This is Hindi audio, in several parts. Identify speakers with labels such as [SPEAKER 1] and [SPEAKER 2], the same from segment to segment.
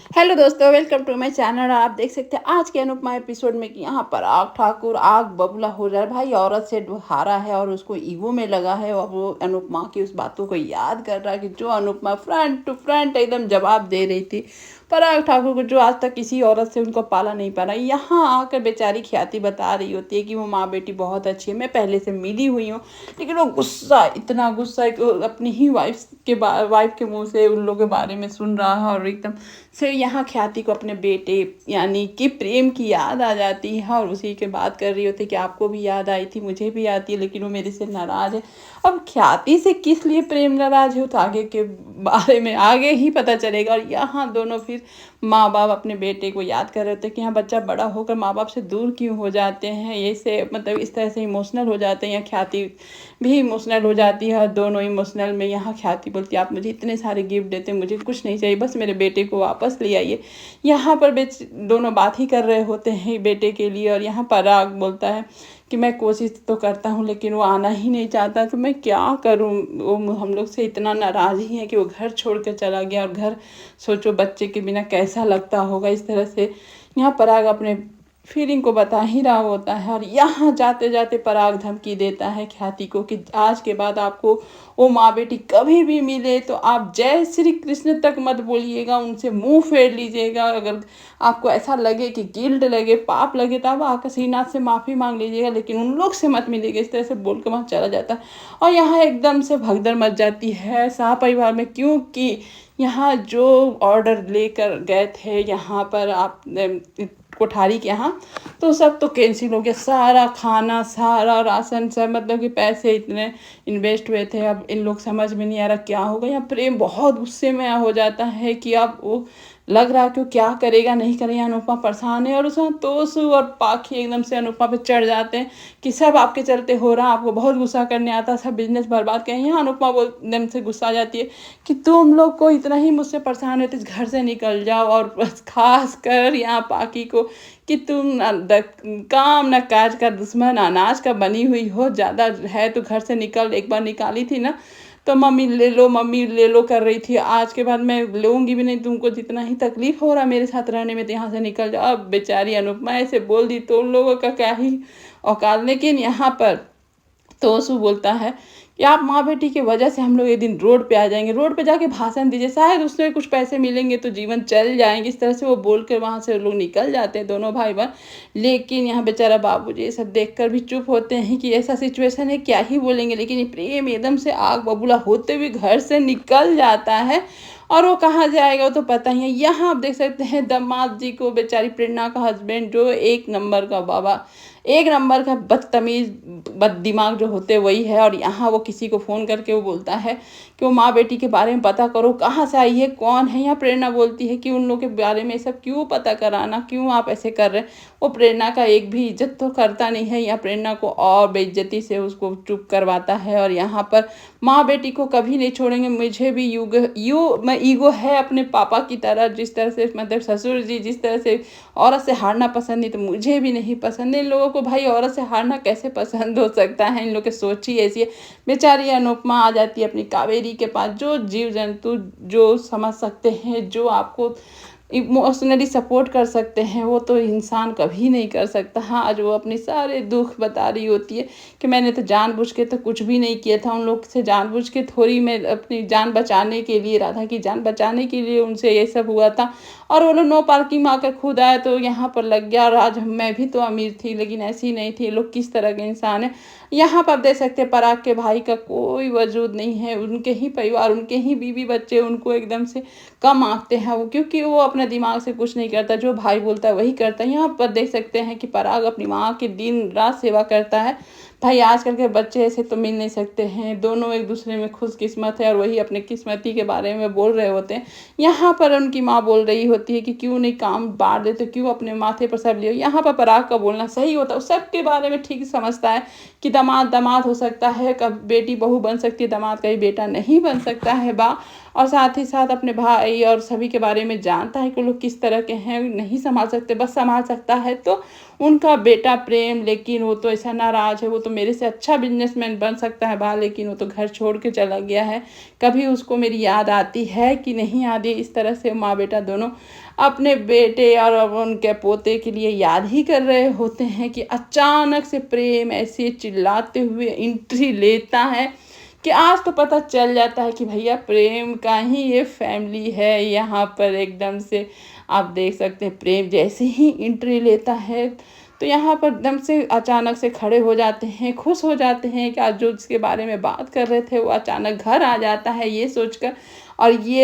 [SPEAKER 1] हेलो दोस्तों, वेलकम टू माय चैनल। आप देख सकते हैं आज के अनुपमा एपिसोड में कि यहाँ पर आग ठाकुर आग बबूला हो रहा है। भाई औरत से हारा है और उसको ईगो में लगा है और वो अनुपमा की उस बातों को याद कर रहा है कि जो अनुपमा फ्रंट टू फ्रंट एकदम जवाब दे रही थी पराग ठाकुर को, जो आज तक किसी औरत से उनको पाला नहीं पा रहा। यहाँ आकर बेचारी ख्याति बता रही होती है कि वो माँ बेटी बहुत अच्छी है, मैं पहले से मिली हुई हूँ। लेकिन वो गुस्सा, इतना गुस्सा है कि वो अपनी ही वाइफ के मुंह से उन लोगों के बारे में सुन रहा है और एकदम से यहाँ ख्याति को अपने बेटे यानी कि प्रेम की याद आ जाती है और उसी के बात कर रही होती है कि आपको भी याद आई थी, मुझे भी आती है, लेकिन वो मेरे से नाराज़ है। अब ख्याति से किस लिए प्रेम नाराज़ है तो आगे के बारे में आगे ही पता चलेगा। और यहाँ दोनों फिर माँ बाप अपने बेटे को याद कर रहे होते हैं कि यहाँ बच्चा बड़ा होकर माँ बाप से दूर क्यों हो जाते हैं, ये से मतलब इस तरह से इमोशनल हो जाते हैं। या ख्याति भी इमोशनल हो जाती है, दोनों इमोशनल में। यहाँ ख्याति बोलती है आप मुझे इतने सारे गिफ्ट देते हैं, मुझे कुछ नहीं चाहिए, बस मेरे बेटे को वापस ले आइए। यहाँ पर दोनों बात ही कर रहे होते हैं बेटे के लिए। और यहाँ पराग बोलता है कि मैं कोशिश तो करता हूँ लेकिन वो आना ही नहीं चाहता, तो मैं क्या करूँ। वो हम लोग से इतना नाराज़ ही है कि वो घर छोड़ कर चला गया। और घर, सोचो बच्चे के बिना कैसा लगता होगा। इस तरह से यहाँ पराग अपने फीलिंग को बता ही रहा होता है। और यहाँ जाते जाते पराग धमकी देता है ख्याति को कि आज के बाद आपको वो माँ बेटी कभी भी मिले तो आप जय श्री कृष्ण तक मत बोलिएगा, उनसे मुंह फेर लीजिएगा। अगर आपको ऐसा लगे कि गिल्ट लगे, पाप लगे, तो आप आकर श्रीनाथ से माफ़ी मांग लीजिएगा, लेकिन उन लोग से मत मिलिएगा। इस तरह से बोल के वहाँ चला जाता है। और यहाँ एकदम से भगदड़ मच जाती है शाह परिवार में, क्योंकि यहाँ जो ऑर्डर लेकर गए थे यहाँ पर आप कोठारी के यहाँ, तो सब तो कैंसिल हो गया। सारा खाना, सारा राशन, सब मतलब कि पैसे इतने इन्वेस्ट हुए थे। अब इन लोग समझ में नहीं आ रहा क्या होगा। यहाँ प्रेम बहुत गुस्से में हो जाता है कि अब वो लग रहा है कि वो क्या करेगा नहीं करेगा। अनुपमा परेशान है और उसमें तोसू और पाखी एकदम से अनुपमा पे चढ़ जाते हैं कि सब आपके चलते हो रहा, आपको बहुत गुस्सा करने आता, सब बिजनेस बर्बाद करें। यहाँ अनुपमा वो एकदम से गुस्सा आ जाती है कि तुम लोग को इतना ही मुझसे परेशान होते घर से निकल जाओ। और बस खास कर यहाँ पाखी को कि तुम काम न काज का दुश्मन, अनाज का बनी हुई हो, ज़्यादा है तो घर से निकल। एक बार निकाली थी ना तो मम्मी ले लो, मम्मी ले लो कर रही थी, आज के बाद मैं लूँगी भी नहीं। तुमको जितना ही तकलीफ हो रहा मेरे साथ रहने में तो यहाँ से निकल जाओ। अब बेचारी अनुपमा ऐसे बोल दी तो उन लोगों का क्या ही औकात। लेकिन यहाँ पर तोसू बोलता है कि आप माँ बेटी की वजह से हम लोग एक दिन रोड पे आ जाएंगे, रोड पे जाके भाषण दीजिए, शायद उसमें कुछ पैसे मिलेंगे तो जीवन चल जाएंगे। इस तरह से वो बोल कर वहाँ से लोग निकल जाते हैं दोनों भाई बहन। लेकिन यहाँ बेचारा बाबूजी ये सब देखकर भी चुप होते हैं कि ऐसा सिचुएशन है, क्या ही बोलेंगे। लेकिन ये प्रेम एकदम से आग बबूला होते हुए घर से निकल जाता है और वो कहाँ जाएगा वो तो पता ही है। यहाँ आप देख सकते हैं दामाद जी को, बेचारी प्रेरणा का हस्बैंड, जो एक नंबर का बाबा, एक नंबर का बदतमीज बद दिमाग जो होते वही है। और यहाँ वो किसी को फ़ोन करके वो बोलता है कि वो माँ बेटी के बारे में पता करो, कहाँ से आई है, कौन है। यहाँ प्रेरणा बोलती है कि उन लोग के बारे में सब क्यों पता कराना, क्यों आप ऐसे कर रहे हैं। वो प्रेरणा का एक भी इज्जत तो करता नहीं है, यहाँ प्रेरणा को और बेइज्जती से उसको चुप करवाता है। और यहाँ पर माँ बेटी को कभी नहीं छोड़ेंगे, मुझे भी मैं ईगो है अपने पापा की तरह, जिस तरह से मतलब ससुर जी जिस तरह से औरत से हारना पसंद नहीं, तो मुझे भी नहीं पसंद है। इन लोगों को भाई औरत से हारना कैसे पसंद हो सकता है, इन लोग की सोच ही ऐसी है। बेचारी अनुपमा आ जाती है अपनी कावेरी के पास। जो जीव जंतु जो समझ सकते हैं, जो आपको इमोशनली सपोर्ट कर सकते हैं, वो तो इंसान कभी नहीं कर सकता। हाँ, आज वो अपने सारे दुख बता रही होती है कि मैंने तो जानबूझ के तो कुछ भी नहीं किया था, उन लोग से जानबूझ के थोड़ी, मैं अपनी जान बचाने के लिए, राधा की जान बचाने के लिए उनसे ये सब हुआ था। और वो लोग नो पार्किंग में आकर खुद आए तो यहाँ पर लग गया। और आज मैं भी तो अमीर थी लेकिन ऐसी नहीं थी। लोग किस तरह के इंसान है। यहाँ पर आप देख सकते हैं पराग के भाई का कोई वजूद नहीं है, उनके ही परिवार, उनके ही बीवी बच्चे उनको एकदम से कम आंकते हैं वो, क्योंकि वो अपने दिमाग से कुछ नहीं करता, जो भाई बोलता है वही करता है। यहाँ पर देख सकते हैं कि पराग अपनी माँ की दिन रात सेवा करता है। भाई आजकल के बच्चे ऐसे तो मिल नहीं सकते हैं, दोनों एक दूसरे में खुशकिस्मत है और वही अपने किस्मती के बारे में बोल रहे होते हैं। यहाँ पर उनकी माँ बोल रही होती है कि क्यों नहीं काम बांट देते, क्यों अपने माथे पर सब लियो। यहाँ पर पराग का बोलना सही होता है, वो सबके बारे में ठीक समझता है कि दामाद दामाद हो सकता है, कब बेटी बहू बन सकती है, दामाद का ही बेटा नहीं बन सकता है बा। और साथ ही साथ अपने भाई और सभी के बारे में जानता है कि लोग किस तरह के हैं, नहीं संभाल सकते, बस संभाल सकता है तो उनका बेटा प्रेम। लेकिन वो तो ऐसा नाराज है, वो तो मेरे से अच्छा बिजनेसमैन बन सकता है लेकिन वो तो घर छोड़ के चला गया है। कभी उसको मेरी याद आती है कि नहीं आती? इस तरह से माँ बेटा दोनों अपने बेटे और अब उनके पोते के लिए याद ही कर रहे होते हैं कि अचानक से प्रेम ऐसे चिल्लाते हुए एंट्री लेता है कि आज तो पता चल जाता है कि भैया प्रेम का ही ये फैमिली है। यहाँ पर एकदम से आप देख सकते हैं प्रेम जैसे ही एंट्री लेता है तो यहाँ पर एकदम से अचानक से खड़े हो जाते हैं, खुश हो जाते हैं कि आज जो जिसके बारे में बात कर रहे थे वो अचानक घर आ जाता है, ये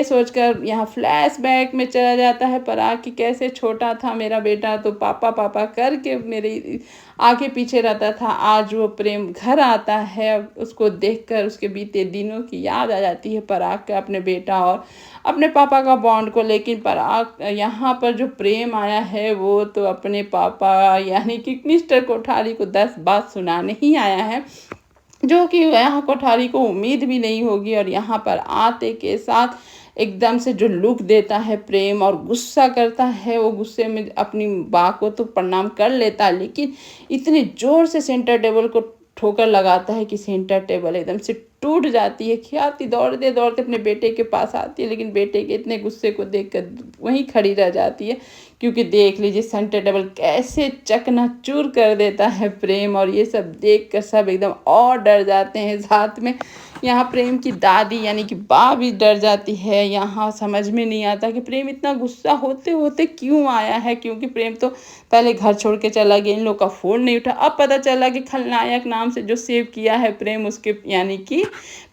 [SPEAKER 1] सोचकर यहाँ फ्लैशबैक में चला जाता है पराग कि कैसे छोटा था मेरा बेटा तो पापा पापा करके मेरे आगे पीछे रहता था। आज वो प्रेम घर आता है, उसको देखकर उसके बीते दिनों की याद आ जाती है पराग के अपने बेटा और अपने पापा का बॉन्ड को। लेकिन पराग यहाँ पर जो प्रेम आया है वो तो अपने पापा यानी कि मिस्टर कोठारी को 10 बात सुनाने ही आया है, जो कि यहाँ कोठारी को उम्मीद भी नहीं होगी। और यहाँ पर आते के साथ एकदम से जो लुक देता है प्रेम और गुस्सा करता है, वो गुस्से में अपनी बा को तो प्रणाम कर लेता है लेकिन इतनी ज़ोर से सेंटर टेबल को ठोकर लगाता है कि सेंटर टेबल एकदम से टूट जाती है। ख्याति दौड़ते दौड़ते अपने बेटे के पास आती है लेकिन बेटे के इतने गुस्से को देखकर वहीं खड़ी रह जाती है, क्योंकि देख लीजिए सेंटर टेबल कैसे चकनाचूर कर देता है प्रेम। और ये सब देखकर सब एकदम और डर जाते हैं। साथ में यहाँ प्रेम की दादी यानी कि बा भी डर जाती है। यहाँ समझ में नहीं आता कि प्रेम इतना गुस्सा होते होते क्यों आया है, क्योंकि प्रेम तो पहले घर छोड़ के चला गया, इन लोग का फ़ोन नहीं उठा। अब पता चला कि खलनायक नाम से जो सेव किया है प्रेम उसके यानी कि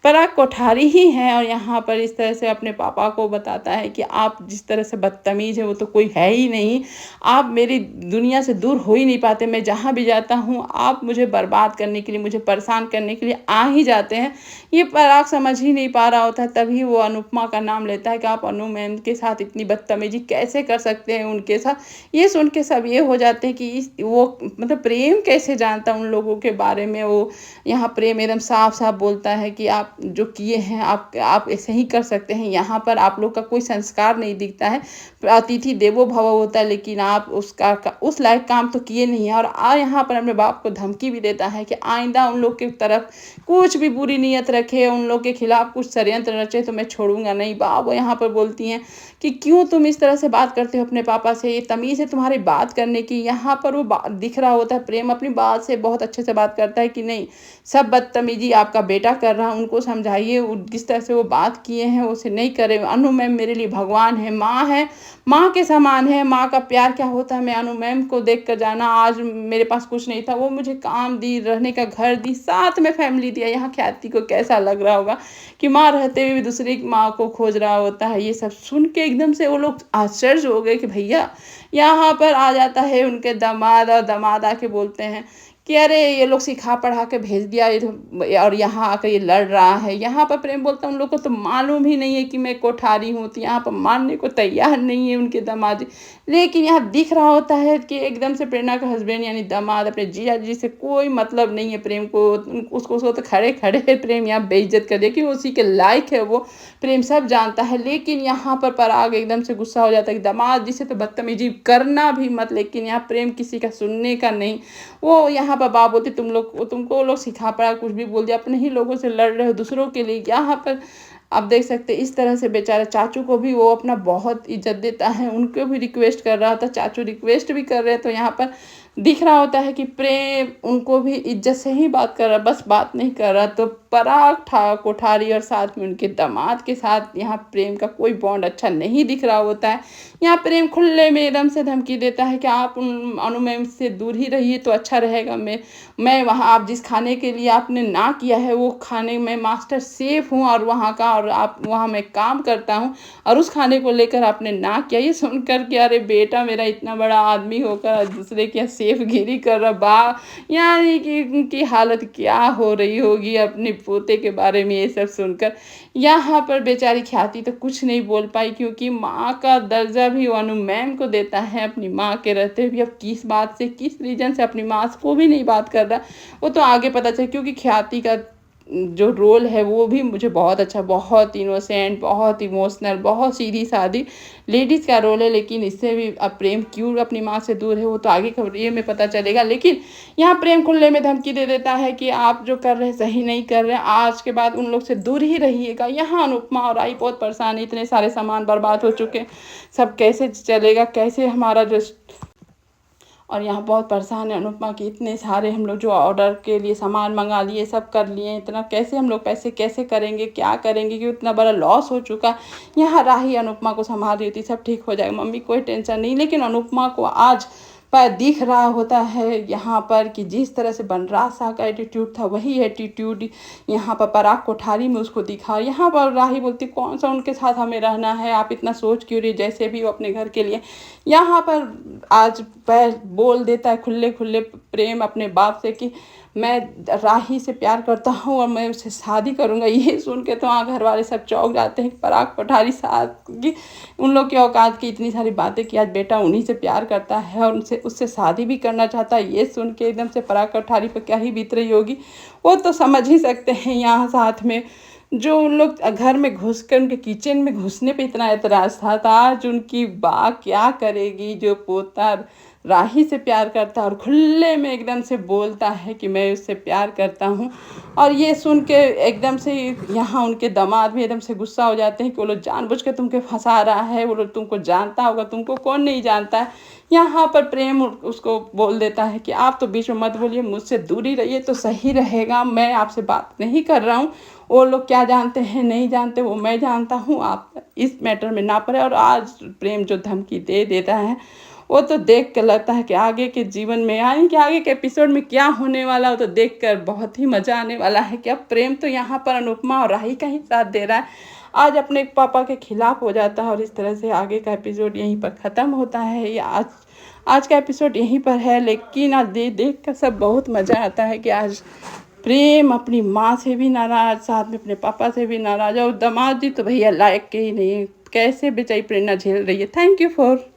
[SPEAKER 1] पराग कोठारी ही हैं। और यहाँ पर इस तरह से अपने पापा को बताता है कि आप जिस तरह से बदतमीज़ है वो तो कोई है ही नहीं, आप मेरी दुनिया से दूर हो ही नहीं पाते। मैं जहाँ भी जाता हूँ आप मुझे बर्बाद करने के लिए, मुझे परेशान करने के लिए आ ही जाते हैं। ये पराग समझ ही नहीं पा रहा होता है, तभी वो अनुपमा का नाम लेता है कि आप अनु मैम के साथ इतनी बदतमीजी कैसे कर सकते हैं उनके साथ। ये सुन के सब ये हो जाते हैं कि वो मतलब प्रेम कैसे जानता उन लोगों के बारे में। वो यहाँ प्रेम एकदम साफ साफ बोलता है कि आप जो किए हैं आप ऐसे ही कर सकते हैं, यहाँ पर आप लोग का कोई संस्कार नहीं दिखता है, अतिथि देवो भव होता है, लेकिन आप उस लायक काम तो किए नहीं है। और यहाँ पर अपने बाप को धमकी भी देता है कि आइंदा उन लोग की तरफ कुछ भी बुरी नीयत रखे, उन लोग के खिलाफ कुछ षड्यंत्र रचे तो मैं छोड़ूंगा नहीं। बाप वो यहाँ पर बोलती हैं कि क्यों तुम इस तरह से बात करते हो अपने पापा से, ये तमीज़ है तुम्हारी बात करने की। यहाँ पर वो दिख रहा होता है प्रेम अपनी बात से बहुत अच्छे से बात करता है कि नहीं, सब बदतमीजी आपका बेटा कर रहा है, उनको समझाइए, जिस तरह से वो बात किए हैं उसे नहीं करे। अनु मैम मेरे लिए भगवान है, माँ के समान है। माँ का प्यार क्या होता है मैं अनु मैम को देख कर जाना। आज मेरे पास कुछ नहीं था, वो मुझे काम दी, रहने का घर दी, साथ में फैमिली दिया। यहाँ ख्याति को कैसा लग रहा होगा कि माँ रहते हुए भी दूसरी माँ को खोज रहा होता है। ये सब सुन के एकदम से वो लोग आश्चर्य हो गए कि भैया। यहाँ पर आ जाता है उनके दामाद, और दामाद आके बोलते हैं कि अरे ये लोग सिखा पढ़ा के भेज दिया और यहाँ आकर ये लड़ रहा है। यहाँ पर प्रेम बोलता है उन लोग को तो मालूम ही नहीं है कि मैं कोठारी हूँ, तो यहाँ पर मानने को तैयार नहीं है उनके दामाद। लेकिन यहाँ दिख रहा होता है कि एकदम से प्रेरणा का हस्बैंड यानी दामाद अपने जीजा जी से कोई मतलब नहीं है प्रेम को, उसको तो खड़े खड़े प्रेम यहाँ बेइज्जत कर दिया कि वो उसी के लायक है, वो प्रेम सब जानता है। लेकिन यहाँ पर पराग एकदम से गुस्सा हो जाता है कि दामाद जी से तो बदतमीजी करना भी मत। लेकिन यहाँ प्रेम किसी का सुनने का नहीं। वो यहाँ पर बाप बोलती तुमको वो लोग सिखा पड़ा, कुछ भी बोल दिया, अपने ही लोगों से लड़ रहे हो दूसरों के लिए। यहाँ पर आप देख सकते हैं इस तरह से बेचारा चाचू को भी वो अपना बहुत इज्जत देता है, उनको भी रिक्वेस्ट कर रहा था, चाचू रिक्वेस्ट भी कर रहे हैं। तो यहाँ पर दिख रहा होता है कि प्रेम उनको भी इज्जत से ही बात कर रहा, बस बात नहीं कर रहा। तो पराग कोठारी और साथ में उनके दामाद के साथ यहाँ प्रेम का कोई बॉन्ड अच्छा नहीं दिख रहा होता है। यहाँ प्रेम खुले में एकदम से धमकी देता है कि आप उन अनु मैम से दूर ही रहिए तो अच्छा रहेगा। मैं वहाँ आप जिस खाने के लिए आपने ना किया है वो खाने में मास्टर शेफ हूँ और वहाँ का, और आप वहाँ मैं काम करता हूँ और उस खाने को लेकर आपने ना किया। ये सुनकर कि अरे बेटा मेरा इतना बड़ा आदमी होकर दूसरे के सेफगिरी कर रहा बा, यानी कि उनकी हालत क्या हो रही होगी अपने पोते के बारे में ये सब सुनकर। यहाँ पर बेचारी ख्याति तो कुछ नहीं बोल पाई, क्योंकि माँ का दर्जा भी वो अनु मैम को देता है अपनी माँ के रहते हुए। अब किस बात से, किस रीजन से अपनी माँ को भी नहीं बात कर रहा, वो तो आगे पता चले, क्योंकि ख्याति का जो रोल है वो भी मुझे बहुत अच्छा, बहुत इनोसेंट, बहुत इमोशनल, बहुत सीधी-सादी लेडीज़ का रोल है। लेकिन इससे भी अब प्रेम क्यों अपनी माँ से दूर है वो तो आगे के ये में पता चलेगा। लेकिन यहाँ प्रेम खुले में धमकी दे देता है कि आप जो कर रहे हैं सही नहीं कर रहे हैं, आज के बाद उन लोग से दूर ही रहिएगा। यहाँ अनुपमा और राही बहुत परेशान है, इतने सारे सामान बर्बाद हो चुके हैं, सब कैसे चलेगा, कैसे हमारा जो और यहाँ बहुत परेशान है अनुपमा कि इतने सारे हम लोग जो ऑर्डर के लिए सामान मंगा लिए, सब कर लिए, इतना कैसे हम लोग पैसे कैसे करेंगे, क्या करेंगे, कि इतना बड़ा लॉस हो चुका। यहाँ राही अनुपमा को संभाल रही थी, सब ठीक हो जाएगा मम्मी, कोई टेंशन नहीं। लेकिन अनुपमा को आज पर दिख रहा होता है यहाँ पर कि जिस तरह से बनराज शाह का एटीट्यूड था वही एटीट्यूड यहाँ पर पराग कोठारी में उसको दिखा। यहाँ पर राही बोलती कौन सा उनके साथ हमें रहना है, आप इतना सोच क्यों रही, जैसे भी वो अपने घर के लिए। यहाँ पर आज पैर बोल देता है खुले खुले प्रेम अपने बाप से कि मैं राही से प्यार करता हूँ और मैं उससे शादी करूँगा। ये सुन के तो वहाँ घर वाले सब चौंक जाते हैं। पराग कोठारी साथ की उन लोग की औकात की इतनी सारी बातें कि आज बेटा उन्हीं से प्यार करता है और उनसे उससे शादी भी करना चाहता है। ये सुन के एकदम से पराग कोठारी पर क्या ही बीत रही होगी वो तो समझ ही सकते हैं। यहाँ साथ में जो उन लोग घर में घुस कर उनके किचन में घुसने पे इतना एतराज़ था, तो आज उनकी बा क्या करेगी जो पोता राही से प्यार करता है और खुले में एकदम से बोलता है कि मैं उससे प्यार करता हूँ। और ये सुन के एकदम से यहाँ उनके दामाद भी एकदम से गुस्सा हो जाते हैं कि वो लोग जानबूझ के तुमको फंसा रहा है, वो लोग तुमको जानता होगा, तुमको कौन नहीं जानता है। यहाँ पर प्रेम उसको बोल देता है कि आप तो बीच में मत बोलिए, मुझसे दूरी रहिए तो सही रहेगा, मैं आपसे बात नहीं कर रहा हूँ। वो लोग क्या जानते हैं नहीं जानते वो मैं जानता हूँ, आप इस मैटर में ना पड़े। और आज प्रेम जो धमकी दे देता है वो तो देख कर लगता है कि आगे के जीवन में यानी कि आगे के एपिसोड में क्या होने वाला, वो तो देख कर बहुत ही मज़ा आने वाला है कि अब प्रेम तो यहाँ पर अनुपमा और राही का ही साथ दे रहा है। आज अपने पापा के खिलाफ हो जाता है और इस तरह से आगे का एपिसोड यहीं पर ख़त्म होता है। या आज का एपिसोड यहीं पर है। लेकिन आज देख कर सब बहुत मज़ा आता है कि आज प्रेम अपनी माँ से भी नाराज़, साथ में अपने पापा से भी नाराज़, और दामाद जी तो भैया लायक के ही नहीं है, कैसे बेचारी प्रेरणा झेल रही है। Thank you for